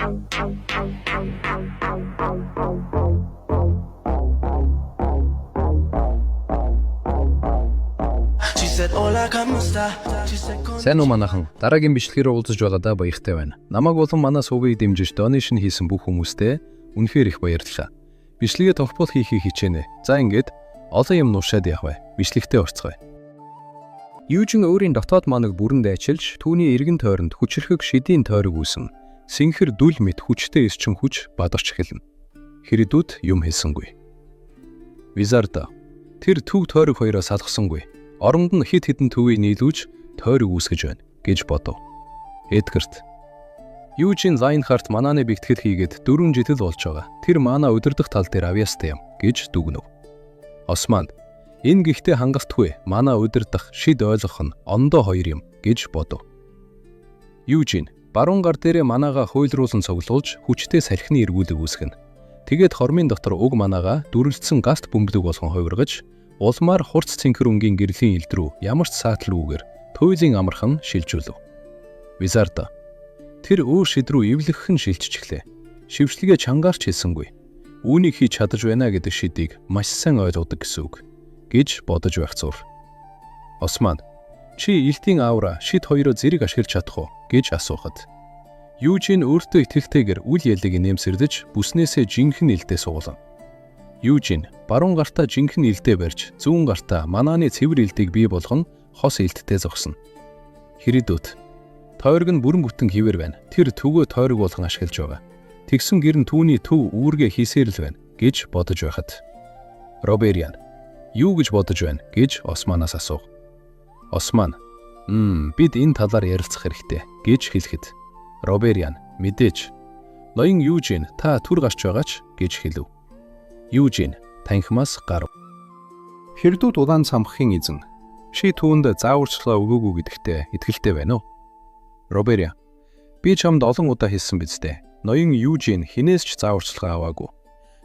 Сайн уу манайхан. Дараагийн бичлэгээр уулзаж байгаадаа баяртай байна. Намайг болон манай сувгийг дэмжиж донешн хийсэн бүх хүмүүстээ үнэхээр их баярлалаа. Бичлэгээ тогтмол хийхийг хичээнэ. За ингээд олон юм нуушаад явах бай. Бичлэгтээ орцгоё. Юужин өөрийн дотоод манаг бүрэнд ажиллаж, түүний эргэн тойронд хүчрхэг шидийн тойрог үүсэн. Синхэр дүл мэт хүчтэй эсчин хүч бадарч эхэлнэ. Хэридүүд юм хэлсэнгүй. Визарда тэр төв тойрог хоёроо салгасангүй. Оронд нь хид хідэн төвийг нийлүүлж тойрог үүсгэж байна гэж бодов. Эдгарт Юужин Лайнхарт манааны бэлтгэл хийгээд 4 жил болж байгаа. Тэр мана удирдах тал дээр авьяастай юм гэж дүгнэв. Осман энэ гихтээ хангалтгүй мана удирдах шид ойлгох нь ондоо хоёр юм гэж бодов. Юужин баруун гар дээрээ манаага хуйлруулан цуглуулж хүчтэй салхины эргүүлэг үүсгэнэ. Тэгээд хормын дотор уг манаага дүрлэлсэн гаст бөмбөлөг болгон хувиргаж улмаар хурц цэнхэр өнгийн гэрлийн илд рүү ямар ч саатлуугаар туйлын амархан шилжүүлв. Визарда тэр өөр шид рүү эвлэгхэн шилжиж эхлэв. Шившлэгээ чангаарч хэлсэнгүй. Үүнийг хийж чадаж байна гэдэг шидийг маш сайн ойлгодог гэсэн үг гэж бодож байх зур. Осман чи элтийн аавра шид хоёроо зэрэг ашиглаж чадах уу гэж асуухад Юужин өөртөө итгэлтэйгээр үл ялыг нэмсэрдэж бүснээсээ жинхэнэ илдээ суулав. Юужин баруун гартаа жинхэнэ илдээ барьж зүүн гартаа манааны цэвэр илдийг бий болгон хос илдтэй зогсно. Хэридүүд тойрог нь бүрэн бүтэн хിവэр байна. Тэр төвөө тойрог болгон ашиглаж байгаа. Тэгсэн гэр нь түүний төв үүргээ хийсээр л байна гэж бодож байхад Робериан юу гэж бодож байна гэж Османаас асуув. Осман бид энэ талаар ярилцах хэрэгтэй гэж хэлэхэд Робериан мэдээж ноён Юужин та түр гарч байгаач гэж хэлв. Юужин танхимаас гарав. Хэрдүүд улаан цамхын эзэн чи түүнд зааварчлага өгөөгүй гэдэгтээ итгэлтэй байна уу? Робериан би чамд олон удаа хэлсэн биз дээ. Ноён Юужин хинээс ч зааварчлага аваагүй.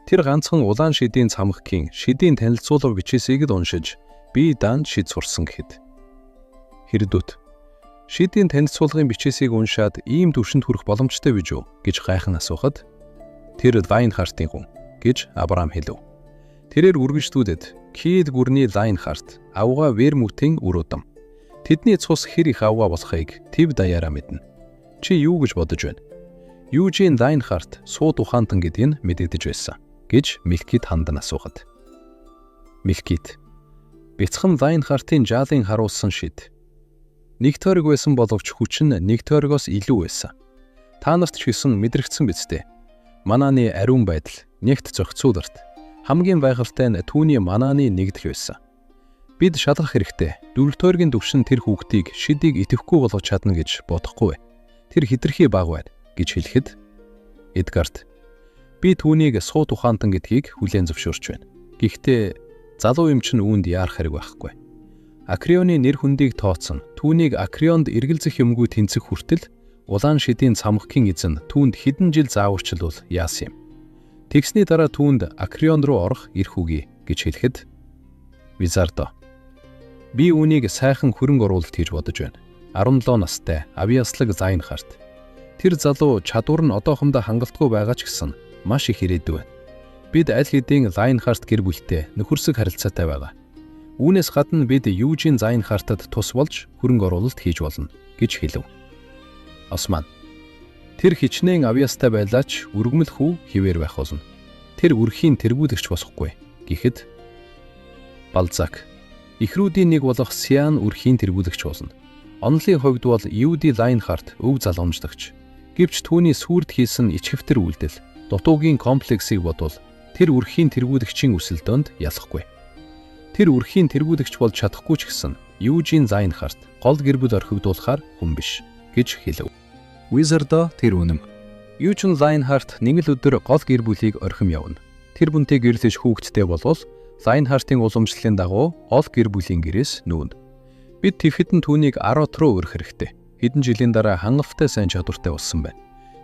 Тэр ганцхан улаан шидийн цамхгийн шидийн танилцуулга бичээсийг л уншиж би даанд шид сурсан гэхэд Хэрдүүд шидийн танилцуулгын бичээсийг уншаад ийм төвшөнд хүрэх боломжтой биш үү гэж гайхан асуухад тэр Лайнхартын хүн гэж Абрам хэлв. Тэрээр үргэлжлүүлээд Кид гүрний Лайнхарт авгаа Вермутийн үр удам. Тэдний цус хэр их авгаа болохыг тэв даяараа мэднэ. Чи юу гэж бодож байна? Юужин Лайнхарт сууд ухаантан гэдгийг мэдэгдэж байсан гэж Мелкит хандан асуухад Мелкит бяцхан Лайнхартын жаалын харуулсан шид нэг тойрог байсан боловч хүч нь нэг тойрогоос илүү байсан. Та нарт ч гэсэн мэдрэгдсэн биз дээ. Манааны ариун байдал, нягт зохицуулалт хамгийн байгальтай нь түүний манааны нэгдэл байсан. Бид шалгах хэрэгтэй. Дөрөв тойргийн төвшин тэр хүүхдийг шидийг идэвхгүй болгож чадна гэж бодохгүй. Тэр хитрхи баг байна гэж хэлэхэд Эдгард би түүнийг сууд ухаантан гэдгийг хүлээн зөвшөөрч байна. Гэхдээ залуу юм чинь үүнд яарах хэрэг байхгүй. Акрионы нэр хүндийг тооцсон. Түүнийг Акрионд эргэлзэх юмгүй тэнцэх хүртэл улаан шидийн цамхгийн эзэн түүнд хэдэн жил зааварчилвал яасан юм. Тэгсний дараа түүнд Акрион руу орох эрх үгүй гэж хэлэхэд Визардо би үүнийг сайхан хөрөнгө оруулалт хийж бодож байна. 17 настай авьяаслаг Лайнхарт. Тэр залуу чадвар нь одоохондоо хангалтгүй байгаа ч гэсэн маш их ирээдүй байна. Бид аль хэдийн Лайнхарт гэр бүлтэй нөхөрсөг харилцаатай байгаа. Үүнээс гадна бид Юужин Лайнхартад тус болж хөрөнгө оруулалт хийж болно гэж хэлв. Осман тэр хичнээн авьяастай байлаач өргөмөл хүү хിവэр байх болно. Тэр үрхийн тэргүүлэгч босхгүй гэхэд Балзак ихрүүдийн нэг болох Сиан үрхийн тэргүүлэгч болно. Онлын хувьд бол Юуди Лайнхарт өв залгамжлагч. Гэвч түүний сүрд хийсэн ичхэвтэр үйлдэл дутуугийн комплексыг бодвол тэр үрхийн тэргүүлэгчийн өсөлтөнд ялахгүй. Тэр үрхийн тэргүүлэгч болж чадахгүй ч гэсэн Юужин Лайнхарт гол гэр бүл орхигдуулахаар хүн биш гэж хэлв. Визардо тэр үнэм. Юужин Лайнхарт нэг л өдөр гол гэр бүлийг орхим явна. Тэр бүнтэй гэрлэж хүүхэдтэй болвол Лайнхартын уламжлалын дагуу гол гэр бүлийн гэрээс нүүнэ. Бид тэвхэдэн түүнийг Арот руу өрөх хэрэгтэй. Хэдэн жилийн дараа хангалттай сайн чадвартай болсон байна.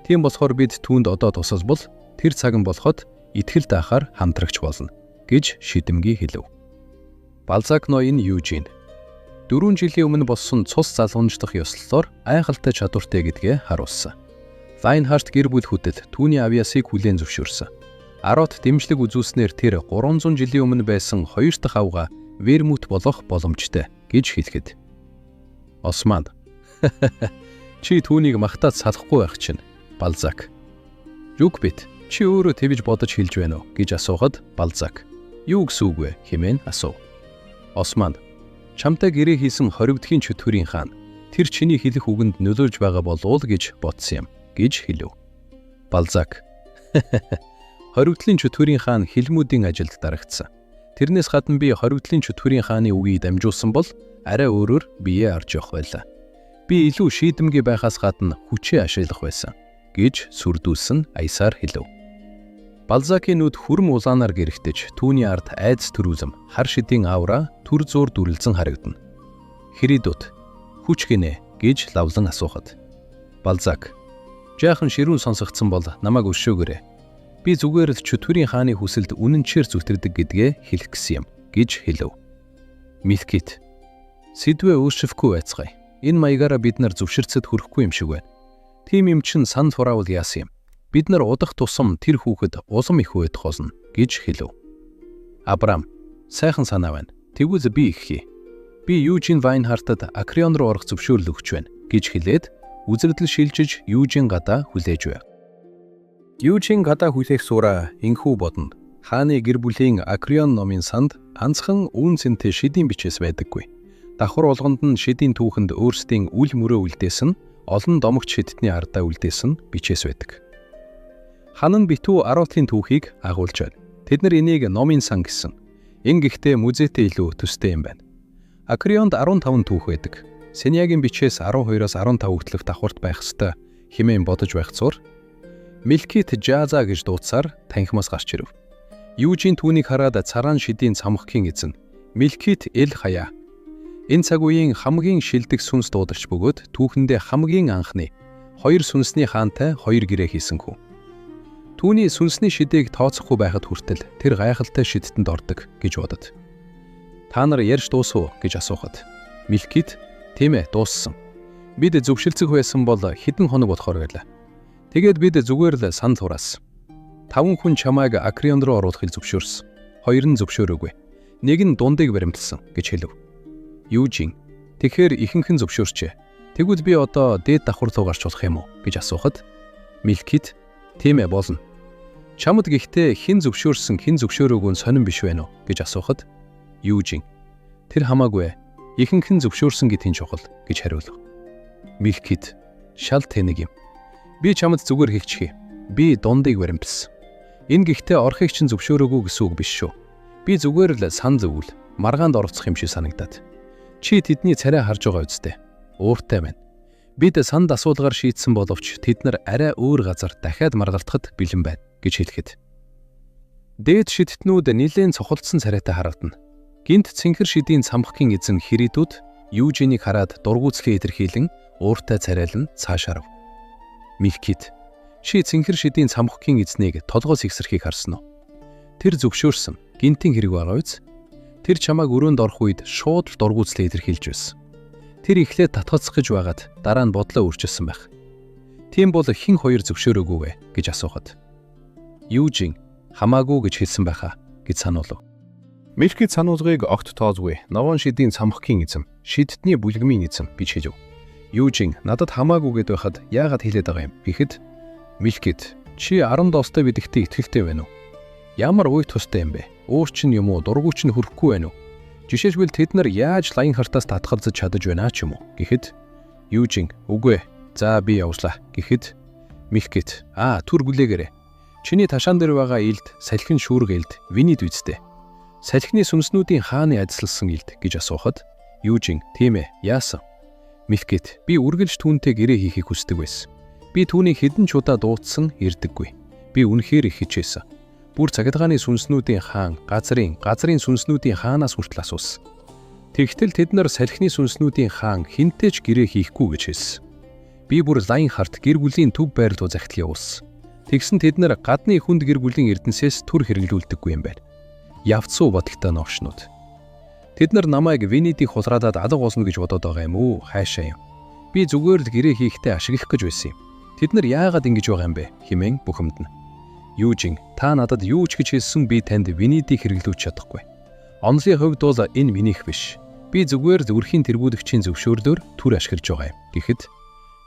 Тийм болохоор бид түүнд одоо тусалбал тэр цаг нь болоход итгэл даахаар хамтрагч болно гэж шидэмгий хэлв. Балзак ноён Юужин 4 жилийн өмнө болсон цус залгамжлах ёслолоор айхалтай чадвартай гэдгээ харуулсан. Лайнхарт гэр бүл хүдэд түүний авьяасыг хүлээн зөвшөөрсөн. Арот дэмжлэг үзүүлснээр тэр 300 жилийн өмнө байсан 2 дахь авга Вермут болох боломжтой гэж хэлэхэд Осман чи түүнийг магтаад салахгүй байх чинь Балзак. Жукбит чи өөрөө тэгж бодож хэлж байна уу гэж асуухад Балзак юу гэсэн үг вэ хэмээн асуув. Осман чамтай гэрээ хийсэн хоригдхийн чөтгөрийн хаан тэр чиний хэлэх үгэнд нөлөөлж байгаа болов уу гэж бодсон юм гэж хэлв. Балзак хоригдлын чөтгөрийн хаан хилмүүдийн ажилд дарагдсан. Тэрнээс гадна би хоригдлын чөтгөрийн хааны үгийг дамжуулсан бол арай өөрөөр бие арж явах байлаа. Би илүү шийдэмгий байхаас гадна хүчээ ашиглах байсан гэж сүрдүүлсэн аясаар хэлв. Балзакийн нүд хүрм улаанаар гэрэгтэж түүний ард айдас төрүүлэм хар шидийн аура түр зуур дүрлэлцэн харагдана. Хэридут хүч гинэ гэж лавлан асуухад Балзак жаахан ширүүн сонсогдсон бол намайг өшөөгөөрэй. Би зүгээр л чөтгөрийн хааны хүсэлд үнэнчээр зүтгэрдэг гэдгээ хэлэх гэсэн юм гэж хэлв. Милкит сэдвээ өөрчлөхгүй байцгаая. Энэ маягаараа бид нар зөвшөрцөд хүрэхгүй юм шиг байна. Тим юм чин сан тураавал яасан юм. Бид нар удах тусам тэр хүүхэд улам их уйдах болно гэж хэлв. Абрам сайхан санаа байна. Тэгвэл би их хий. Би Южин Вайнхартад Акрион руу орох зөвшөөрөл өгч байна гэж хэлээд үзэгдэл шилжиж Южин гадаа хүлээж байв. Южин гадаа хүлээх суура инхүү бодно. Хааны гэр бүлийн Акрион номын санд ганцхан үүн цэнтэй шидийн бичээс байдаггүй. Давхар болгонд нь шидийн түүхэнд өөрсдийн үл мөрөө үлдээсэн олон домогч шидтний ардаа үлдээсэн бичээс байдаг. Хан нь битүү Аротын түүхийг агуулж байна. Тэд нар энийг номын сан гэсэн. Энэ гэхдээ музейтэй илүү төстэй юм байна. Акрионд 15 түүх байдаг. Сеньягийн бичээс 12-оос 15 хүртэлх давхарт байх ёстой хэмээн бодож байх зур. Милкит Жаза гэж дуудсаар танхимаас гарч ирв. Южин түүнийг хараад цараан шидийн цамхгийн эзэн Милкит Эл Хая. Энэ цаг үеийн хамгийн шилдэг сүнс дуударч бөгөөд түүхэндээ хамгийн анхны 2 сүнсний хаантай 2 гэрээ хийсэн хүн. Түүний сүнсний шидээг тооцохгүй байхад хүртэл тэр гайхалтай шидэтэнд ордог гэж бодод. Та нар ярьж дуусав гэж асуухад Милкит тийм ээ дууссан. Бид зөвшөлцөх байсан бол хэдэн хоног болохоор байлаа. Тэгээд бид зүгээр л сан тураас 5 хүн чамайг Акрион руу оруулахыг зөвшөөрсөн. 2 нь зөвшөөрөөгүй. Нэг нь дундыг баримталсан гэж хэлв. Южин тэгэхээр ихэнх нь зөвшөөрчээ. Тэгвэл би одоо дээд давхар руу гарч болох юм уу гэж асуухад Милкит тийм ээ болно. Чамд гэхдээ хэн зөвшөөрсөн хэн зөвшөөрөөгүй нь сонирн биш байна уу гэж асуухад Южин тэр хамаагүй ихэнх нь зөвшөөрсөн гэдгийн чухал гэж хариулв. Милкит шал тэнэг юм. Би чамд зүгээр хэлчихье. Би дундыг баримталсан. Энэ гэхдээ орохыг чинь зөвшөөрөөгүй гэсэн үг биш шүү. Би зүгээр л сан зөвүүл маргаанд оролцох юм шиг санагдаад. Чи тэдний царай харж байгаа үстэй. Ууртай байна. Бид санд асуулгаар шийдсэн боловч тэд нар арай өөр газар дахиад маргалтахад бэлэн байна гэж хэлэхэд. Дээд шидтнүүд нэлээд цохолдсон царайтай харагдана. Гинт цэнхэр шидийн цамхгийн эзэн Хэридүүд Южинийг хараад дургуутслын илэрхийлэн ууртай царайлан цаашаарв. Милкит чи цэнхэр шидийн цамхгийн эзнийг толгоос ихсэрхийг харсан уу? Тэр зөвшөөрсөн. Гинтийн хэрэг байгаа биз? Тэр чамайг өрөөнд орох үед шууд л дургуутслын илэрхийлж байсан. Тэр эхлээд татгацах гэж байгаад дараа нь бодлоо өөрчилсөн байх. Тийм бол хэн хоёр зөвшөөрөөгүй вэ гэж асуухад Южин хамаагүй гэж хэлсэн байхаа гэж сануулв. Милкит сануулгыг огт тоозгүй. Новон шидийн цамхгийн эзэм, шидтний бүлгмийн эзэм гэж хэлв. Южин надад хамаагүй гэд байхад яагаад хэлээд байгаа юм гэхэд Милкит чи 10 доостой бидэгтээ итгэлтэй байна уу? Ямар уй тустай юм бэ? Уурчин юм уу, дургуйч нь хүрэхгүй байна уу? Жишээлбэл тэд нар яаж Лайнхартаас татгалзаж чадаж байна ч юм уу гэхэд Южин үгүй. За би явуулаа гэхэд Милкит түр бүлээгээрэй. Чиний ташаан дээр байгаа илд салхин шүүрэг илд Винид үсттэй. Салхины сүнснүүдийн хааны адилсан илд гэж асуухад Южин тийм ээ яасан? Милкит би үргэлж түүнтэй гэрээ хийхийг хүсдэг байсан. Би түүнийг хэдэн ч удаа дуудсан ирдэггүй. Би үнэхээр их хичээсэн. Бүр цагдгааны сүнснүүдийн хаан, газрын сүнснүүдийн хаанаас хүртэл асуусан. Тэгтэл тэд нар салхины сүнснүүдийн хаан хинтээч гэрээ хийхгүй гэж хэлсэн. Би бүр Лайнхарт гэр бүлийн төв байрлал захидал явуулсан. Тэгсэн тэд нар гадны хүнд гэр бүлийн эрдэнсээс түр хэрэглүүлдэггүй юм байна. Явцсуу бодогтой новшнууд. Тэд нар намайг Венедиг хулгайлаад алга болно гэж бодоод байгаа юм уу? Хайшаа юм. Би зүгээр л гэрээ хийхдээ ашиглах гэж байсан юм. Тэд нар яагаад ингэж байгаа юм бэ хэмээн бухимдана. Юужин, та надад юу ч гэж хэлсэн би танд Винидийг хэрэглүүлж чадахгүй. Онлын хувьд бол энэ минийх биш. Би зүгээр зүрхийн тэргүүлэгчийн зөвшөөрлөөр түр ашиглаж байгаа юм. Гэхэд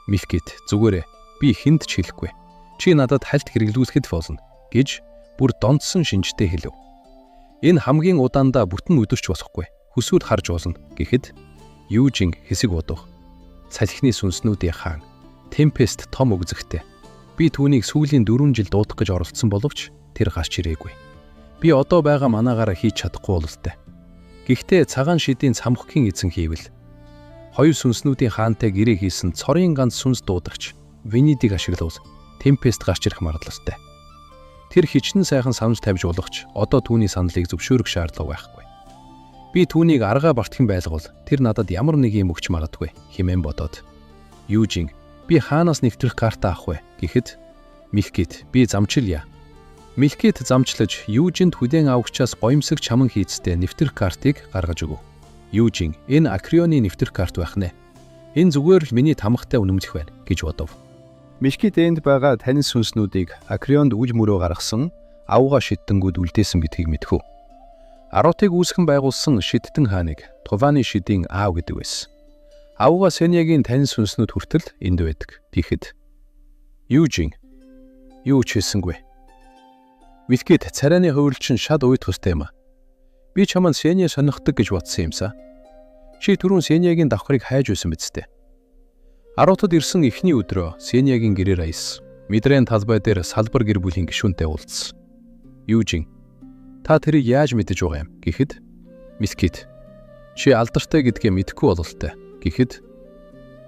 Милкит зүгээрээ би хүнд ч хэлэхгүй. Чи надад хальт хэрэглүүлэхэд болно гэж бүр донцсон шинжтэй хэлв. Энэ хамгийн удаандаа бүтэн өдөрч болохгүй. Хүсвэл харж болно. Гэхэд Юужин хэсэг бодох. Салхины сүнснүүдийн хаан Темпест том өгзөгтэй. Би түүнийг сүүлийн 4 жил дуудах гэж оролцсон боловч тэр гарч ирээгүй. Би одоо байгаа манаагаараа хийж чадахгүй бололтой. Гэхдээ цагаан шидийн цамхгийн эзэн хийвэл хоёр сүнснүүдийн хаантай гэрээ хийсэн цорын ганц сүнс дуудагч Винидийг ашиглавал Темпест гарч ирэх магадлалтай. Тэр хичнээн сайхан санал тавьж болгоч одоо түүний саналыг зөвшөөрөх шаардлага байхгүй. Би түүнийг аргаа бартхан байлгавал тэр надад ямар нэг юм өгч магадгүй хэмээн бодоод Юужин би хаанаас нэвтрэх карта авах вэ гэхэд Милкит би замчилъя. Милкит замчлаж Юужинд хүлээн авахчаас гоёмсог чаман хийцтэй нэвтрэх картыг гаргаж өгөв. Юужин энэ Акрионы нэвтрэх карт байх нэ. Энэ зүгээр л миний тамхтай үнэмлэх байна гэж бодов. Милкит энд байгаа тань сүнснүүдийг Акрионд үл мөрөө гаргасан авга шидтэнгүүд үлдээсэн гэдгийг мэдхүү. Аротыг үүсгэн байгуулсан шидтэн хааныг Туваны шидийн аав гэдэг байсан. Авга Сеньягийн тань сүнснүүд хүртэл энд байдаг. Тэгэхэд Юужин юу ч хэлсэнгүй. Милкит царайны хувирлчин шад уйд тустай юм а. Би чамд Сеня сонирхдаг гэж бодсон юмсаа. Чи түрүүн Сеньягийн давхрыг хайж байсан биз дээ. Аротод ирсэн эхний өдрөө Сеньягийн гэрээр аясан. Мэдрэн талбай дээр салбар гэр бүлийн гишүүнтэй уулзсан. Юужин та тэрийг яаж мэдэж байгаа юм гэхэд Милкит чи алдартай гэдгээ мэдэхгүй бололтой гэхэд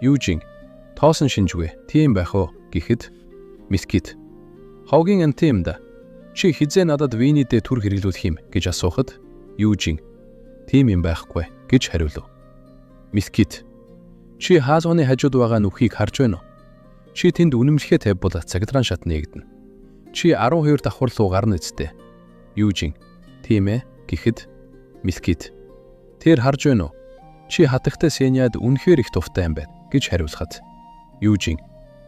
Юужин тоосон шинжгүй тийм байх уу гэхэд Милкит ховгийн антим да чи хизээ надад Винидээ түр хэрэглүүлэх юм гэж асуухад Юужин тийм юм байхгүй гэж хариулв. Милкит чи хаалганы хажууд байгаа нүхийг харж байна уу? Чи тэнд үнэмлэхээ тавьбал цагтлан шат нээгдэнэ. Чи 12 давхар руу гарна үсттэй. Юужин тийм ээ гэхэд Милкит тэр харж байна уу? Чи хатагтай Сеняд үнэхээр их дуртай юм байна гэж хариулахад Юужин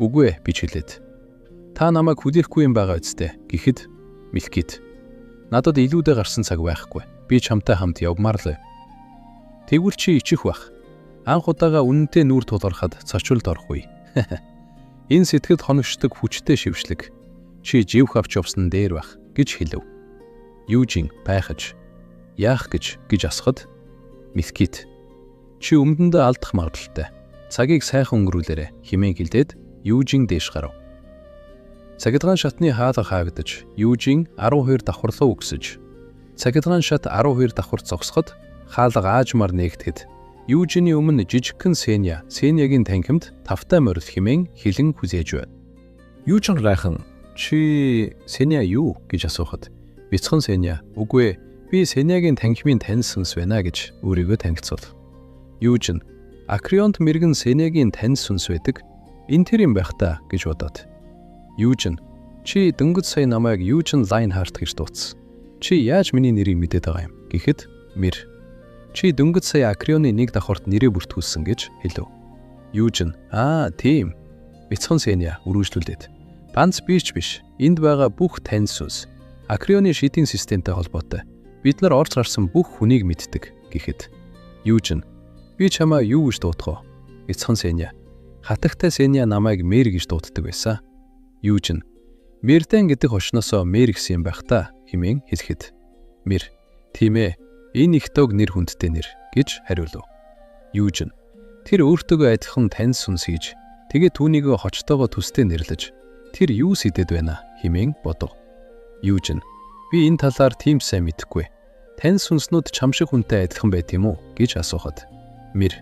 үгүй ээ гэж хэлээд та намайг хүлээхгүй юм байгаа үсттэй гэхэд Милкит надад илүүдээ гарсан цаг байхгүй. Би чамтай хамт явмаар л. Тэгвэл чи ичих бах. Анх удаага үнэнтэй нүүр тулгархад цочилд орох үе. Энэ сэтгэлд хоногчдог хүчтэй шившлэг чи живх авч явсан дээр бах гэж хэлв. Юужин байхаж яах гэж асахад Милкит чи өмнөдөө алдах магадлалтай. Цагийг сайхан өнгөрүүлээрэ хэмээн хэлээд Юужин дээш гарав. Цагтгаан шатны хаалга хаагдаж Юужин 12 давхар руу өгсөж цагтгаан шат 12 давхар зогсоход хаалга аажмаар нээгдэхэд Юужины өмнө жижигхэн Сеньягийн танхимд тавтай морил хэмээн хилэн хүзээж байна. Юужин райхан чи Сеня юу гэж асуухад бяцхан Сеня үгүй би Сенягийн танхимын тань сүнс байна гэж өөрийгөө танилцуул. Юужин Акрионд мэрэгэн Сенягийн тань сүнс байдаг. Энэ тэр юм байх та гэж бодоод. Юужин чи дөнгөж сая намайг Юужин Лайнхарт гэж дуудсан. Чи яаж миний нэрийг мэдээд байгаа юм гэхэд Мир чи дөнгөж сая Акрионы нэг давхарт нэрээ бүртгүүлсэн гэж хэлв. Юужин тийм. Бяцхан Сеня үргэлжлүүлээд. Ганц биш. Энд байгаа бүх тань сүнс Акрионы шидийн системтэй холбоотой. Бид нар орж гарсан бүх хүнийг мэддэг гэхэд Юужин би чамаа юу гэж дуудах вэ? Бяцхан Сеня хатагтай Сеня намайг Мэр гэж дууддаг байсан. Юужин Мэрдэн гэдэг хошноосоо Мэр гэсэн юм байх та хэмээн хэлэхэд Мэр тийм ээ энэ их дог нэр хүндтэй нэр гэж хариулв. Юужин тэр өөртөөгөө адилхан тань сүнс хийж тэгээд түүнийгөө хочтойгоо төстэй нэрлэж тэр юу сэдэд байна хэмээн бодов. Юужин би энэ талаар тийм сайн мэдэхгүй. Тань сүнснүүд чам шиг хүнтэй адилхан байт юм уу гэж асуухад Мэр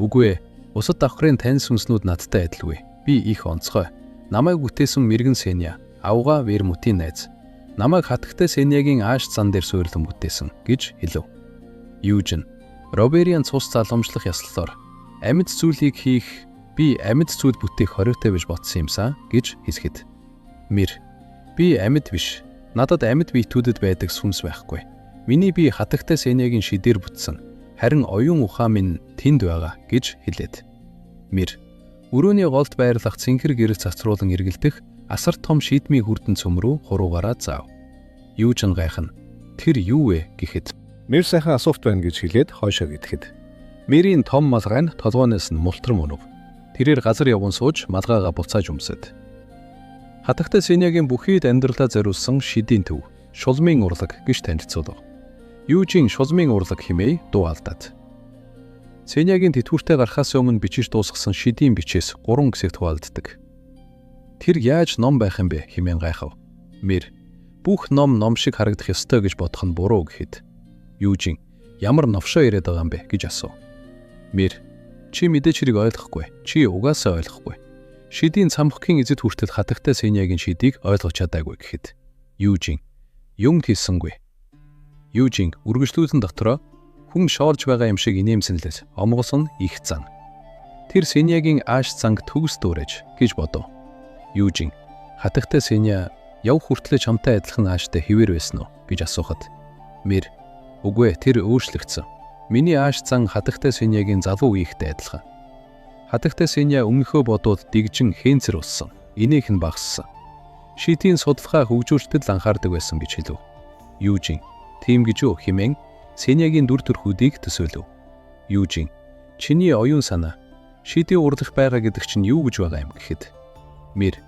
үгүй ээ усад давхрын тань сүнснүүд надтай адилгүй. Би их онцгой. Намайг бүтээсэн мэрэгэн Сеня авга Вермутийн найз. Намайг хатагтай Сенягийн ааш зан дээр суйрлан бүтээсэн гэж хэлв. Юужин Робериан цус залгамжлах яслалаар амьд зүйлийг хийх би амьд зүйл бүтээх хориотой гэж бодсон юмсаа гэж хэлэхэд Мэр би амьд биш. Надад амьд биетүүдэд байдаг сүнс байхгүй. Миний бие хатагтай Сенягийн шидээр бүтсэн. Харин оюун ухаан минь тэнд байгаа гэж хэлээд. Мэр Өрөөний голд байрлах цэнхэр гэрэл цацруулан эргэлдэх асар том шийдмийн хүрдэн цөм рүү хуруугаараа заав. Юужин гайхна. Тэр юу вэ гэхэд Мэр сайхан асуувт байна гэж хэлээд хойшоо гэдэхэд Мэрийн том малгай нь толгооноос нь мултрам өнөв. Тэрээр газар явган сууж малгайгаа буцааж өмсөд. Хатагтай Сенягийн бүхийд амьдралаа зориулсан шидийн төв, шулмын урлаг гэж танилцуулав. Юужин шулмын урлаг хэмээн дуу алдаад. Сенягийн тэтгүүртэй гарахаас өмнө бичиж дуусгасан шидийн бичээс 3 хэсэгт хуваалддаг. Тэр яаж ном байх юм бэ хэмээн гайхав. Мэр бүх ном шиг харагдах ёстой гэж бодох нь буруу гэхэд Юужин ямар новшоо яриад байгаа юм бэ гэж асуув. Мэр чи мэдээж хэрэг ойлгохгүй. Чи угаасаа ойлгохгүй. Шидийн цамхгийн эзэд хүртэл хатагтай Сенягийн шидийг ойлгож чадаагүй гэхэд Юужин юмд хийсэнгүй. Юужин үргэлжлүүлэн дотроо хүн шоорж байгаа юм шиг инээмсэнлээс омголсон их зан. Тэр Сенягийн ааш занг төгс дүүрэж гэж бодов. Юужин хатагтай Сеня яв хүртлээ чамтай адилхан ааштай хэвээр байсан уу гэж асуухад Мэр үгүй тэр өөрчлөгдсөн. Миний ааш зан хатагтай Сенягийн залуу үеийнхтэй адилхан. Хатагтай Сеня өмнөхөө бодоод дэгжин хэнцэр уссан. Инээх нь багассан. Шидийн судалгаа хөгжүүлэлтэд анхаардаг байсан гэж хэлв. Юужин тийм гэж юу хэмээн Сенягийн дүр төрхүүдийг төсөөлөв. Юужин чиний оюун санаа шидийн урлах байгаа гэдэг чинь юу гэж байгаа юм гэхэд Мэр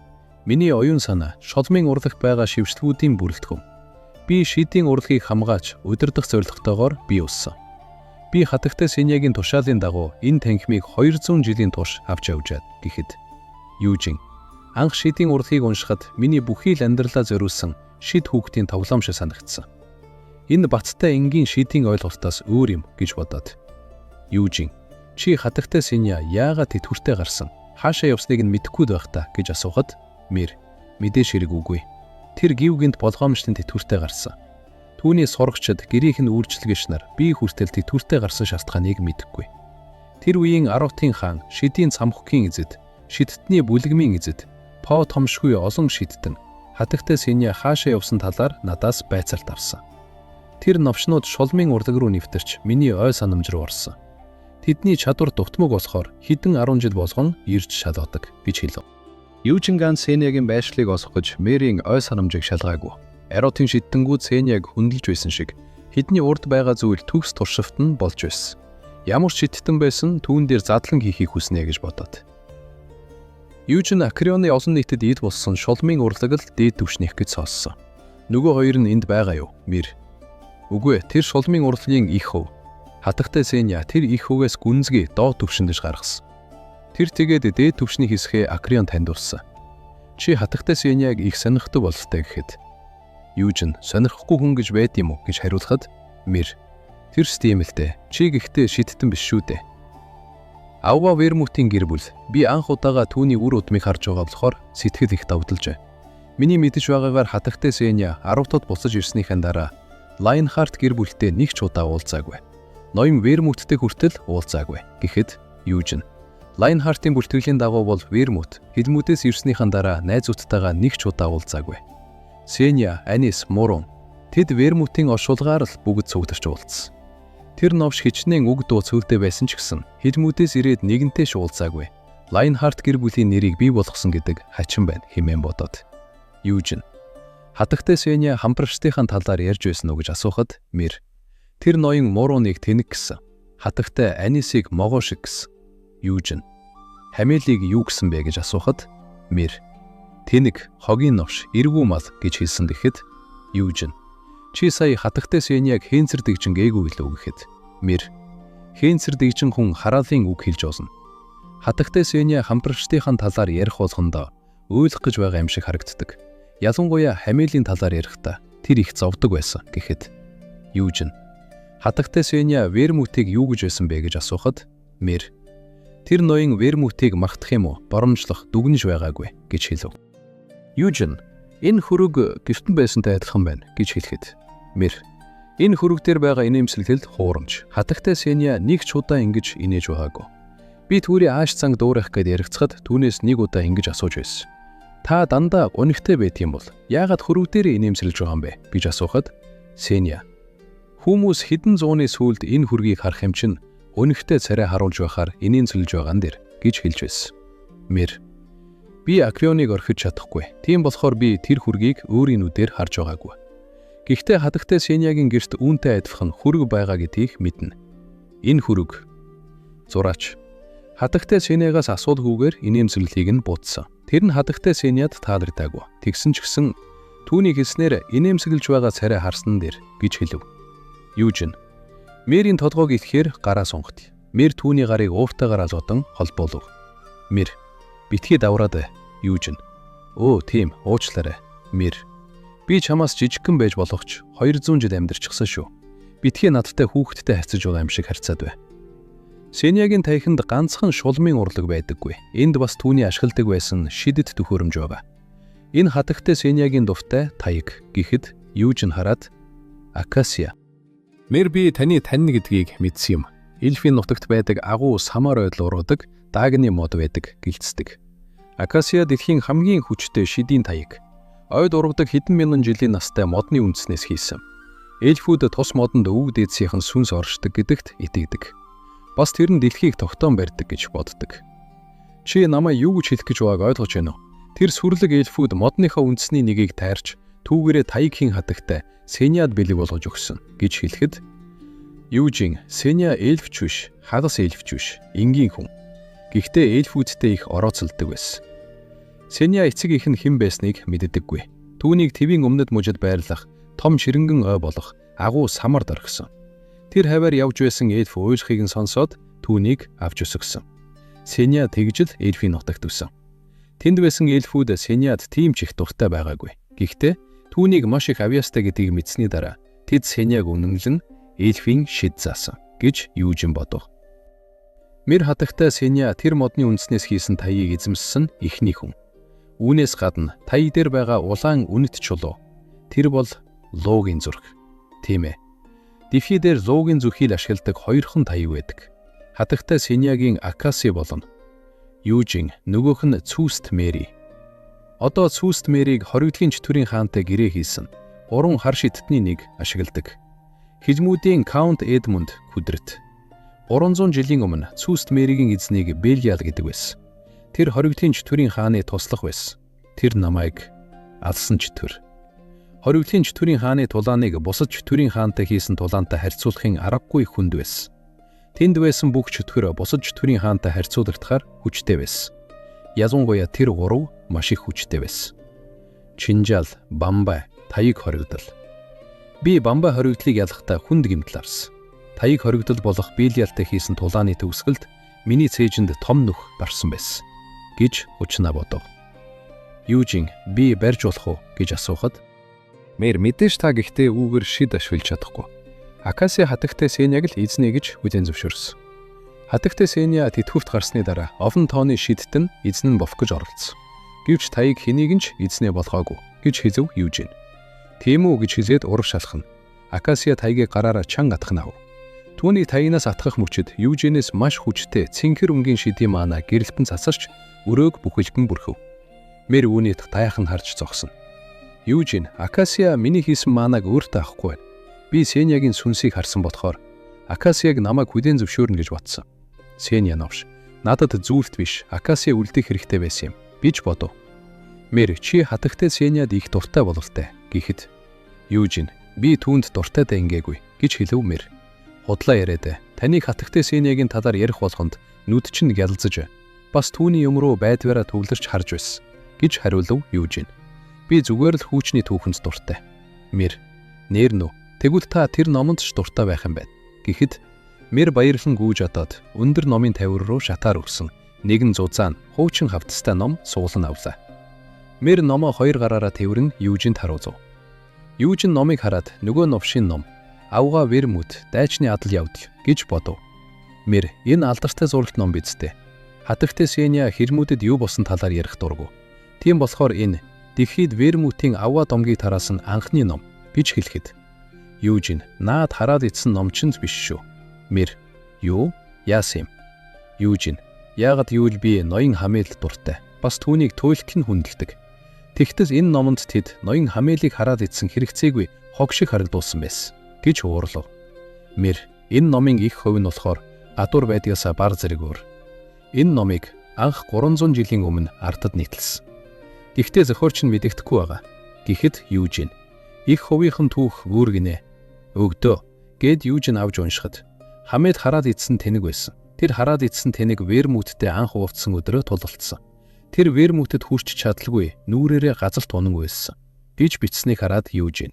миний оюун санаа шолмын урлах байгаа шившлгүүдийн бүрэлдэхүүн. Би шидийн урлагийг хамгааж удирдах зорилготойгоор бий болсон. Би хатагтай Сенягийн тушаалын дагуу энэ танхимыг 200 жилийн турш авч явжаад гэхэд Юужин анх шидийн урлагийг уншихад миний бүхий л амьдралаа зориулсан шид хүүхдийн тоглоом шиг санагдсан. Энэ бацтай энгийн шидийн ойлголтоос өөр юм гэж бодоод Юужин чи хатагтай Сеня яагаад тэтгүртэй гарсан? Хаашаа явсныг нь мэдэхгүй байх та гэж асуухад Мэр мэдээж хэрэг үгүй. Тэр гівгэнд болгоомжлын тэтгүртэй гарсан. Түүний сурагчид гэрийнх нь үйлчлэгч нар би хүртэл тэтгүртэй гарсан шалтгааныг мэдэхгүй. Тэр үеийн Арутын хаан шидийн цамхгийн эзэд, шидтний бүлэгмийн эзэд, По томшгүй олон шидтэн хатагтай Сеня хаашаа явсан талаар надаас байцаалт авсан. Тэр новшнууд шулмын урлаг руу нэвтэрч миний ой санамж руу орсон. Тэдний чадвар дутмаг болохоор хэдэн 10 жил болгон ирж шалгадаг гэж хэлв. Юужин Сенягийн байшлыг олгож Мэрийн ой санамжийг шалгаагүй. Арутын шидтэнгүүд Сеняг хөндлөж байсан шиг хэдний урд байгаа зүйл төгс туршилт нь болж байсан. Ямар шидтэн байсан түүн дээр задлан хийхийг хүснэ гэж бодоод. Юужин Акрионы олон нийтэд эд болсон шулмын урлаг л дээд түвшнийх гэж сонссон. Нөгөө хоёр нь энд байгаа юу? Мэр. Үгүй тэр шулмын урлагийн их хөв. Хатагтай Сеня тэр их хөвгөөс гүнзгий доод түвшиндэж гаргасан. Тэр тэгээд дээд түвшний хэсгээ Акрион таньдуулсан. Чи хатагтай Сеняг их сонирхдаг бололтой гэхэд Юужин сонирхгүй хүн гэж байд юм уу гэж хариулахад Мэр тэр тийм л дээ. Чи гэхдээ шидтэн биш шүү дээ. Ауга Вермутийн гэр бүл би анх удаага түүний үр удмыг харж байгаа болохоор сэтгэл их давталж байна. Миний мэдэж байгаагаар хатагтай Сеня 10-тод буцаж ирснийхэн дараа Лайнхарт гэр бүлтэй нэг ч удаа уулзаагүй. Ноён Вермуттэй хүртэл уулзаагүй. Гэхэд Юужин Лайнхартын бүртгэлийн дагуу бол Вермут хэлмүүдээс ирснийхэн дараа найзуудтайгаа нэг ч удаа уулзаагүй. Сеня, Анис, Мурун тэд Вермутийн оршуулгаар л бүгд цугтарч уулзсан. Тэр новш хичнээн үг дуу цөвдөө байсан ч гэсэн хэлмүүдээс ирээд нэгэнтэй ч уулзаагүй. Лайнхарт гэр бүлийн нэрийг бий болгосон гэдэг хачин байна хэмээн бодоод. Юужин хатагтай Сеня хамбарчдынхаа талаар ярьж байсан уу гэж асуухад Мэр тэр ноён Муруныг тэнэг гэсэн. Хатагтай Анисыг могоо шиг гэсэн. Юужин Хамелийг юу гэсэн бэ гэж асуухад Мэр тэнэг, хогийн новш, эргүү мал гэж хэлсэн гэхэд Юужин чи сая хатагтай Сеняг хэнцэр дэгжин гээгүй лөө гэхэд Мэр хэнцэр дэгжин хүн хараалын үг хэлж оолно. Хатагтай Сеня хамбарчдынхаа талаар ярих болгондоо өөлөх гэж байгаа юм шиг харагддаг. Ялангуяа Хамелийн талаар ярихдаа тэр их зовдөг байсан гэхэд Юужин хатагтай Сеня Вермутыг юу гэж байсан бэ гэж асуухад Мэр тэр ноён Вермутыг магтах юм уу, боромжлох дүгнэж байгаагүй гэж хэлв. Юужин энэ хөрөг гэртэн байсантай адилхан байна гэж хэлэхэд Мэр энэ хөрөг дээр байгаа инээмсэглэл хуурамч. Хатагтай Сеня нэг ч удаа ингэж инээж байгаагүй. Би түүний ааш цанг дуурайх гээд яригцахад түүнээс нэг удаа ингэж асууж байсан. Та дандаа гонигтай байт юм бол яагаад хөрөг дээр инээмсэглэж байгаа юм бэ гэж асуухад Сеня хүмүүс хэдэн зууны сүүлд энэ хөргийг харах юм чинь өнөгтэй царай харуулж байхаар инээмсэглэж байгаа нь дэр гэж хэлж байсан. Мэр. Би Аквионыг орхиж чадахгүй. Тийм болохоор би тэр хүргийг өөрийн нүдээр харж байгаагүй. Гэхдээ хатагтай Сениагийн гэрт үүнтэй адилхан хүрэг байгаа гэдгийг мэднэ. Энэ хүрэг. Зураач. Хатагтай Сениагаас асуулгүйгээр инээмсэглэлийг нь буутсан. Тэр нь хатагтай Сениад таалагдаагүй. Тэгсэн ч гэсэн түүний хэлснээр инээмсэглэж байгаа царай харсан дээр гэж хэлв. Юужин. Мэрийн толгойг итгэхээр гараа сунгат. Мэр түүний гарыг ууртайгаар алгадсан холбоолов. Мэр. Битгий давраад Юужин. Өө тийм уучлаарай. Мэр. Би чамаас жижигхэн байж болох ч 200 жил амьдарчихсан шүү. Битгий надтай хүүхэдтэй харьцаж байгаа юм шиг харьцаад бай. Сениагийн таяханд ганцхан шулмын урлаг байдаггүй. Энд бас түүний ашигладаг байсан шидэт төхөөрөмж байгаа. Энэ хатагтай Сениагийн дувтай таяг гэхэд Юужин хараад Акасия. Мэр би таны тань гэдгийг мэдсэн юм. Эльфийн нутагт байдаг агуу самар ойл уруудаг Дагны мод байдаг гэлцдэг. Акасия дэлхийн хамгийн хүчтэй шидийн таяг. Ойд ургадаг хэдэн мянган жилийн настай модны үндснээс хийсэн. Эльфүүд тус модонд өвөг дээдсийнхэн сүнс оршдог гэдэгт итгэдэг. Бас тэр нь дэлхийг тогтоон барьдаг гэж боддог. Чи намайг юу гэж хэлэх гэж байгааг ойлгож байна уу? Тэр сүрлэг эльфүүд модныхаа үндэсний нэгийг тайрч түүгээрээ таягхийн хатагтай Сениад бэлэг болгож өгсөн гэж хэлэхэд Юужин Сения эльфч биш, хагас эльфч биш, энгийн хүн. Гэхдээ эльфүүдтэй их орооцолдог байсан. Сения эцэг их нь хэн байсныг мэддэггүй. Түүнийг твийн өмнөд мужид байрлах, том ширэнгэн ой болох агуу самар доргсон. Тэр хаваар явж байсан эльф уйлахыг нь сонсоод түүнийг авч өсгсөн. Сения тэгжил эльфийн нутагт өссөн. Тэнд байсан эльфүүд Сениад тийм ч их дуртай байгаагүй. Гэхдээ түүнийг маш их авьяастай гэдгийг мэдсэний дараа тэд Сениаг үнэмлэн эльфийн шид заасан гэж Юужин бодов. Мэр хатагтай Сения тэр модны үндснээс хийсэн таяыг эзэмссэн эхний хүн. Үүнээс гадна таяг дээр байгаа улаан үнэт чулуу. Тэр бол луугийн зүрх. Тийм ээ. Дэлхий дээр луугийн зүрхийг ашигладаг хоёрхан таяг байдаг. Хатагтай Сениагийн Акаси болно. Юужин нөгөөх нь Цүст Мэри. Одоо Цүст Мэрийг хоригдлын чөтгөрийн хаантай гэрээ хийсэн. 3 хар шидтний нэг ашигладаг. Хижмүүдийн Каунт Эдмунд хүдрэт. 300 жилийн өмнө Цүст Мэригийн эзнийг Белиал гэдэг байсан. Тэр хоригдлын чөтгөрийн хааны туслах байсан. Тэр намайг алсан чөтгөр. Хоригдлын чөтгөрийн хааны тулааныг бусад чөтгөрийн хаантай хийсэн тулаантай харьцуулахын аргагүй хүнд байсан. Тэнд байсан бүх чөтгөр бусад чөтгөрийн хаантай харьцуулагдахаар хүчтэй байсан. Язангуяа тэр 3 маш их хүчтэй байсан. Чинжал, Бамбай, таяг хоригдол. Би Бамбай хоригдлыг ялахдаа хүнд гэмтэл арсан. Таяг хоригдол болох Белиалтай хийсэн тулааны төгсгөлд миний цээжинд том нүх барсан байсан гэж хүчнаа бодов. Юужин би барьж болох уу гэж асуухад Мэр мэдээж та гэхдээ үүгээр шид ашиглаж чадахгүй. Акаси хатагтай Сениаг л эзнэ гэж хүлээн зөвшөөрсөн. Хатагтай Сения тэтгүрт гарсны дараа овон тооны шидт нь эзэн нь болох гэж оролцсон. Гэвч таяг хэнийг нь ч эзнээ болгоогүй гэж хэлв Юужин. Тийм үү гэж хэлээд урав шалхна. Акасия таягийг гараараа чанга атгах. Түүний таягнаас атгах мөчөд Юужинээс маш хүчтэй цэнхэр өнгийн шидийн маана гэрэлтэн цацарч өрөөг бүхэлдэн бүрхэв. Мэр үүнийх таяхан харж зогсно. Юужин Акасия миний хийсэн маанаг өөртөө авахгүй байна. Би Сениагийн сүнсийг харсан болохоор Акасияг намайг хүлээн зөвшөөрнө гэж бодсон. Сения новш. Надад зүйлт биш, Акасия үлдэх хэрэгтэй байсан юм. Би ч бодов. Мэр чи хатагтай Сениад их дуртай бололтой гэхэд Юужин би түүнд дуртай дайнгээгүй гэж хэлв Мэр. Худлаа яриад таныг хатагтай Сениагийн талаар ярих болгонд нүд чинь гялзаж бас түүний юм руу байдвараа төвлөрч харж байсан гэж хариулв Юужин. Би зүгээр л хүүчний түүхэнд дуртай. Мэр нэр нөө тэгвэл та тэр номонд ч дуртай байх юм байна. Гэхэд Мэр баярлан гүйж одоод өндөр номын тавир руу шатаар өгсөн. Нэгэн зузаан хуучин хавтастай ном суулан авлаа. Мэр номоо 2 гараараа тэрвэрн Юужинд харуулв. Юужин номыг хараад нөгөө новшийн ном Авга Вермут дайчны адал явдал гэж бодов. Мэр энэ алдартай зурагт ном бидтэй. Хатагтай Сения хэрмүүдэд юу болсон талаар ярих дургу. Тийм болохоор энэ Дэлхийд Вермутийн Авга домгийг тараасан анхны ном гэж хэлэхэд Юужин наад хараад ицсэн ном ч биш шүү. Мэр юу яасан юм? Юужин яагаад юул би ноён хамeel дуртай. Бас түүнийг туйлт нь хүндэлдэг. Тэгтэл энэ номонд тэд ноён хамеелыг хараад ицсэн хэрэгцээгүй хог шиг харагдуулсан байсан гэж уурлав. Мэр энэ номын их хувь нь болохоор гадуур байдгаасаа бар зэрэг өөр. Энэ номыг Анх 300 жилийн өмнө ардад нийтэлсэн. Гэхдээ зохиолч нь мэдэгдэхгүй байгаа. Гэхэд Южин их хувийнхан түүх өөр гинэ. Өгдөө гэд Южин авж уншихад Хамед хараад идсэн тэнэг байсан. Тэр хараад идсэн тэнэг Вермуттэй анх уулзсан өдрөө тулалдсан. Тэр Вермутэд хүрч чадалгүй нүүрээрээ газарт унан байсан. Гэж бичсэнийг хараад Южин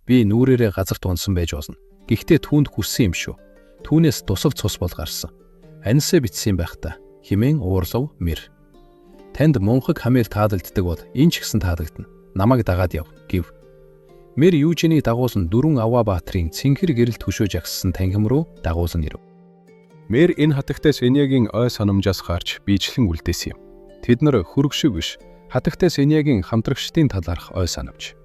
би нүүрээрээ газарт унсан байж болно. Гэхдээ түүнд хүссэн юм шүү. Түүнээс тусав цус бол гарсан. Анисаа бичсэн байх та. Химэн уурлав Мэр. Танд мунхаг Хамед таалагддаг бол энэ ч гэсэн таалагдана. Намайг дагаад яв гэв. Мэр Южиний дагуулсан 4 аваа баатрын цэнхэр гэрэл төшөөж агссан танхим руу дагуулсан ирэв. Мэр энэ хатагтай Сеньягийн ой санамжаас гарч биечлэн үлдээсэн юм. Тэд нар хөргөшиг биш, хатагтай Сеньягийн хамтрагчдын талаарх ой санамж.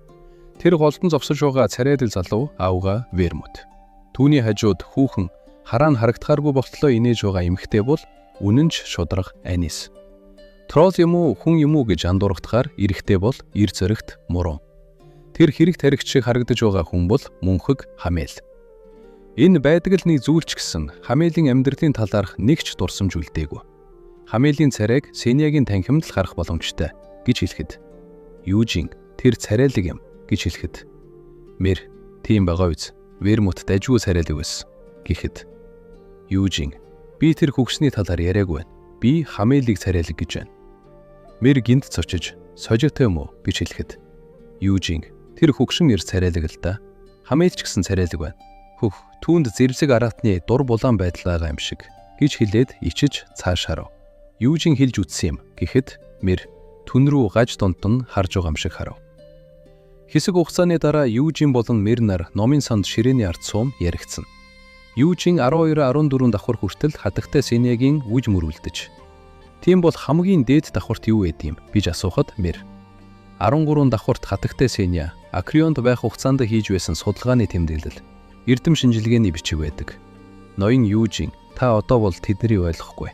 Тэр голдон зовсож байгаа царайдл залуу аавга Вермут. Түүний хажууд хүүхэн хараа нь харагдахааргүй болтлоо инээж байгаа эмэгтэй бол үнэн ч шударга Анис. Трол юм уу хүн юм уу гэж андуурхдахаар эрэхтэй бол ир зөрөгт муруу. Тэр хэрэг таригч шиг харагдаж байгаа хүн бол мөнхөг Хамел. Энэ байдаг л нэг зүйлч гэсэн Хамелийн амьдралын талаарх нэг ч дурсамж үлдээгүй. Хамелийн царайг Сеньягийн танхимд л харах боломжтой гэж хэлэхэд Южин тэр царайлаг юм гэж хэлэхэд Мэр тийм байгаа үз. Вермут дажгүй царайлаг байсан гэхэд Южин би тэр хөгсний талаар яриаггүй байна. Би Хамелийг царайлаг гэж байна. Мэр гинт цочиж сожигтой юм уу гэж хэлэхэд Южин тэр хөгшин ир царайлаг л да. Хамел ч гэсэн царайлаг байна. Хөх түүнд зэрвсэг аратны дур булаан байдал байгаа юм шиг гэж хэлээд ичиж цааш харав. Южин хэлж үтсэн юм гэхэд Мэр түн рүү гаж дунд нь харж байгаа юм шиг харав. Хэсэг хугацааны дараа Южин болон Мэр нар номын санд ширээний ард сум яригдсан. Южин 12-14 давхар хүртэл хатагтай Сеньягийн үж мөрүүлдэж. Тийм бол хамгийн дээд давхарт юу байд юм гэж асуухад Мэр 13 давхарт хатагтай Сенья Акрионд байх хугацаанд хийж байсан судалгааны тэмдэглэл эрдэм шинжилгээний бичиг байдаг. Ноён Южин та одоо бол тэдний ойлгохгүй.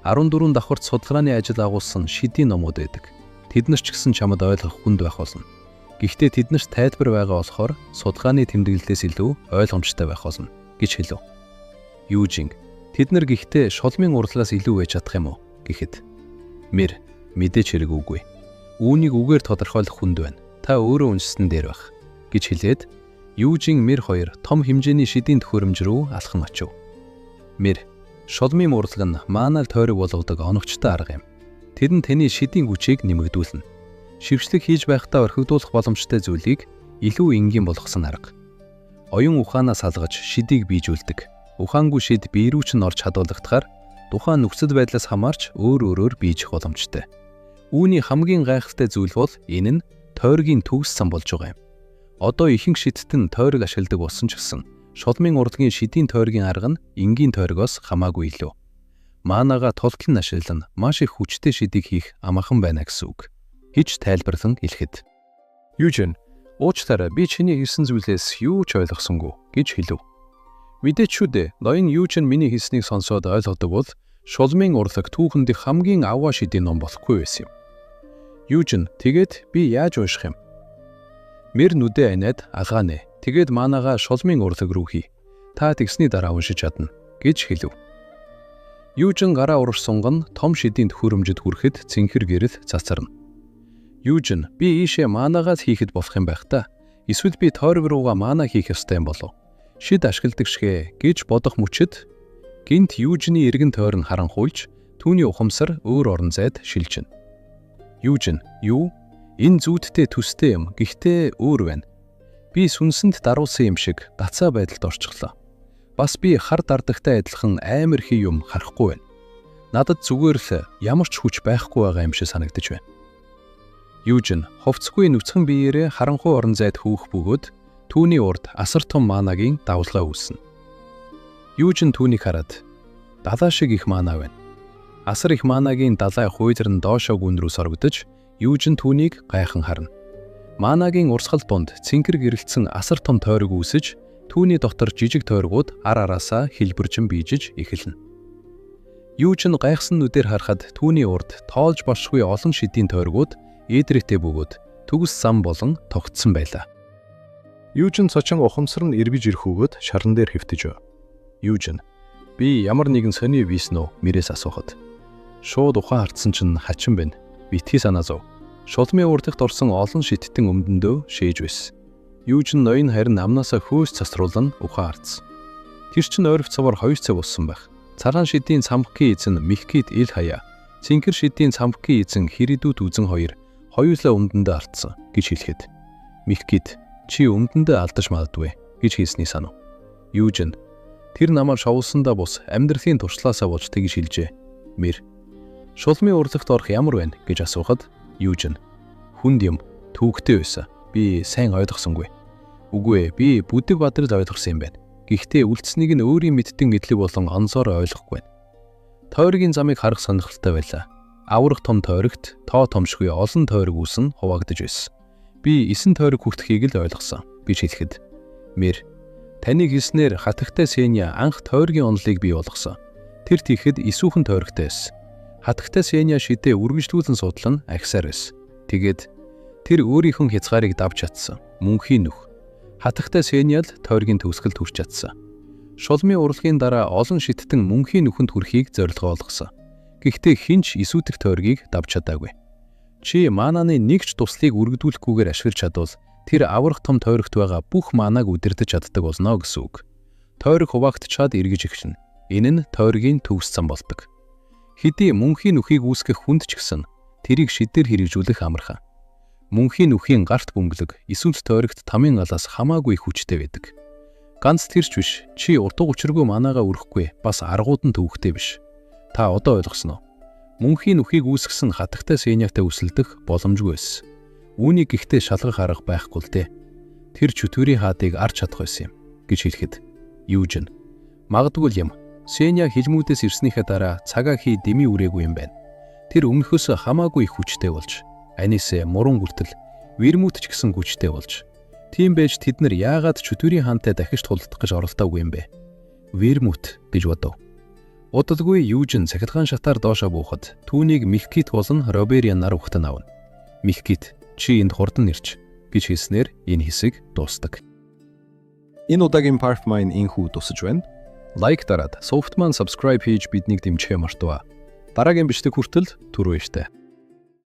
14 давхарт судалгааны ажил агуулсан шидийн номууд байдаг. Тэд нар ч гэсэн чамд ойлгох хүнд байх болно. Гэхдээ тэднэрт тайлбар байгаа болохоор судалгааны тэмдэглэлээс илүү ойлгомжтой байх болно гэж хэлв. Южин тэд нар гэхдээ шолмын урлагаас илүү байж чадах юм уу гэхэд Мэр мэдээч хэрэг үгүй. Үүнийг үгээр тодорхойлох хүнд байна. Та өөрөө үндэстэн дээр байх гэж хэлээд Южин Мэр хоёр том хэмжээний шидийн төхөөрөмж рүү алхан очив. Мэр шолмын урлаг нь маанал тойрог болгодог оногчтой арга юм. Тэд нь таны шидийн хүчийг нэмэгдүүлнэ. Шившлэг хийж байхдаа орхигдуулах боломжтой зүйлийг илүү энгийн болгосон арга. Оюун ухаанаас салгаж шидийг биежүүлдэг. Ухаангүй шид бие рүү ч н орж хадгалагдахаар тухайн нөхцөл байдлаас хамаарч өөр өөрөөр биежих боломжтой. Үүний хамгийн гайхалтай зүйл бол энэ нь тойргийн төгс сан болж байгаа юм. Одоо ихэнх шидтэн тойрог ашигладаг болсон ч гэсэн шолмын урлагийн шидийн тойргийн арга нь энгийн тойрогоос хамаагүй илүү. Маанага тултлан ашиглан маш их хүчтэй шидийг хийх амархан байна гэсэн үг. Хич тайлбарлан хэлэхэд Южин уучлаарай би чиний хэлсэн зүйлээс юу ч ойлгосонгүй гэж хэлв. Мэдээч шүү дээ. Ноён Южин миний хэлснийг сонсоод ойлгодог бол шулмын урлаг түүхэнд хамгийн аваа шидийн ном болохгүй байсан юм. Южин тэгээд би яаж унших юм? Мэр нүдэ анаад алгаанэ. Тэгээд маанага шулмын урлаг руу хий. Та тэгсний дараа уншиж чадна гэж хэлв. Южин гараа урагшсунган том шидийн төхөөрөмжөд хүрэхэд цэнхэр гэрэл цацарна. Южин би ийшээ маанагаас хийхэд болох юм байх та. Эсвэл би тойрог руугаа маана хийх ёстой юм болов. Шид ашигладаг шгэ гэж бодох мөчөд гинт Южины эргэн тойрон харанхуйлж түүний ухамсар өөр орон зайд шилжинэ. Южин юу? Энэ зүүдтэй төстэй юм. Гэхдээ өөр байна. Би сүнсэнд даруулсан юм шиг гацаа байдалд орчихлоо. Бас би хар дардагтай адилхан амар хий юм харахгүй байна. Надад зүгээр л ямар ч хүч байхгүй байгаа юм шиг санагдаж байна. Южин ховцгүй нүцгэн биеэрээ харанхуй орон зайд хөөх бөгөөд түүний урд асар том маанагийн давлгаа үүснэ. Южин түүнийг хараад далаа шиг их маана байна. Асар их маанагийн далай хуйлран доошоо гүн рүү сорогдож Южин түүнийг гайхан харна. Маанагийн урсгал дунд цэнхэр гэрэлтсэн асар том тойрог үүсэж түүний дотор жижиг тойргууд ар араасаа хэлбэржин биежиж эхэлнэ. Южин гайхсан нүдээр харахад түүний урд тоолж болшгүй олон шидийн тойргууд эдрэтэ бөгөөд төгс зам болон тогтсон байлаа. Южин цочин ухамсар нь эргэж ирэх өгөөд шаран дээр хэвтэж. Южин би ямар нэгэн сони виснө мэрээс асуухад Шууд ухаан хартсан чинь хачин байна. Битгий санаа зов. Шулмын урдагт орсон олон шиттэн өмдөндөө шээж байсан. Юужин ноён харин амнаасаа хөөс цасруулан ухаан хартсан. Тэр чинь ойров цавар 2 цаг болсон байх. Цагаан шидийн цамхгийн эзэн Михкид ил хаяа. Цэнхэр шидийн цамхгийн эзэн Хиридүүд үзэн хоёулаа өмдөндөө алдсан гэж хэлэхэд Михкид чи өмдөндөө алдаж магадгүй гэж хэлсний санав. Юужин тэр намайг шовлсондоо бус амьдралын туршлаасаа болж тэгж хэлжээ. Мэр шулмын урлагт орох ямар байна гэж асуухад Юужин хүнд юм түүхтэй байсан. Би сайн ойлгосонгүй. Үгүй ээ, би бүдэг бадрал ойлгосон юм байна. Гэхдээ үлдсэнийг нь өөрийн мэддэг мэдлэг болон онцоор ойлгохгүй байна. Тойргийн замыг харах сонирхолтой байлаа. Аврах том тойрогт тоо томшгүй олон тойрог үүсэн хуваагдаж байсан. Би 9 тойрог хүртэхийг л ойлгосон гэж хэлэхэд Мэр таныг хэлснээр хатагтай Сеня анх тойргийн онолыг бий болгосон. Тэр тийхэд эсүүхэн тойрогтой байсан. Хатагтай Сеня шидээ үргэлжлүүлэн судлан агсаар байсан. Тэгээд тэр өөрийнхөө хязгаарыг давж чадсан. Мөнхийн нүх. Хатагтай Сеня л тойргийн төгсгөлд хүрч чадсан. Шулмын урлагийн дараа олон шиттэн мөнхийн нүхэнд хүрэхийг зорилгоо олгосон. Гэхдээ хинч эсүүдэх тойргийг давж чадаагүй. Чи мананы нэгч туслыг үргэлдүүлэхгүйгээр ашиглаж чадвал тэр аврах том тойрогт байгаа бүх манааг үдирдэж чаддаг болно гэсэн үг. Тойрог хуваагдчаад эргэж ихшин. Энэ нь тойргийн төгс зам болдог. Хэдий мөнхийн нүхийг үүсгэх хүнд ч гэсэн тэрийг шидээр хэрэгжүүлэх амархан. Мөнхийн нүхийн гарт бөмбөлөг эсвэл тойрогт тамийн галаас хамаагүй хүчтэй байдаг. Ганц тэрч биш, чи утга учиргүй манаагаа өрөхгүй бас аргууд нь төвөгтэй биш. Та одоо ойлгосноо? Мөнхийн нүхийг үүсгэсэн хатагтай Сенятай үсэлдэх боломжгүй байсан. Үүнийг гэхдээ шалгах арга байхгүй л дээ. Тэр чөтгөрийн хаадыг арч чадах байсан юм гэж хэлэхэд Юужин магадгүй юм. Сеня хилмүүдээс ирснийхээ дараа цагаа хий дэмий үрээгүй юм байна. Тэр өмнөхөөс хамаагүй их хүчтэй болж анисэ мурун хүртэл вирмут ч гэсэн хүчтэй болж тийм байж тэд нар яагаад чөтгөрийн хаантай дахиж тулдах гэж оролдоогүй юм бэ? Вирмут гэж бодов. Удалгүй Юужин цахилгаан шатаар доошоо буухад түүнийг Михкид болон Робериан нар ухтан авна. Михкид чи энд хурдан ирч гэж хэлснээр энэ хэсэг дуусдаг. Энэ удаагийн Pathfinder инхүү тусаж байна. Лайк дараад Softman subscribe хийж биднийг дэмжихээ мартаваа. Дараагийн бичлэг хүртэл түр баяртай.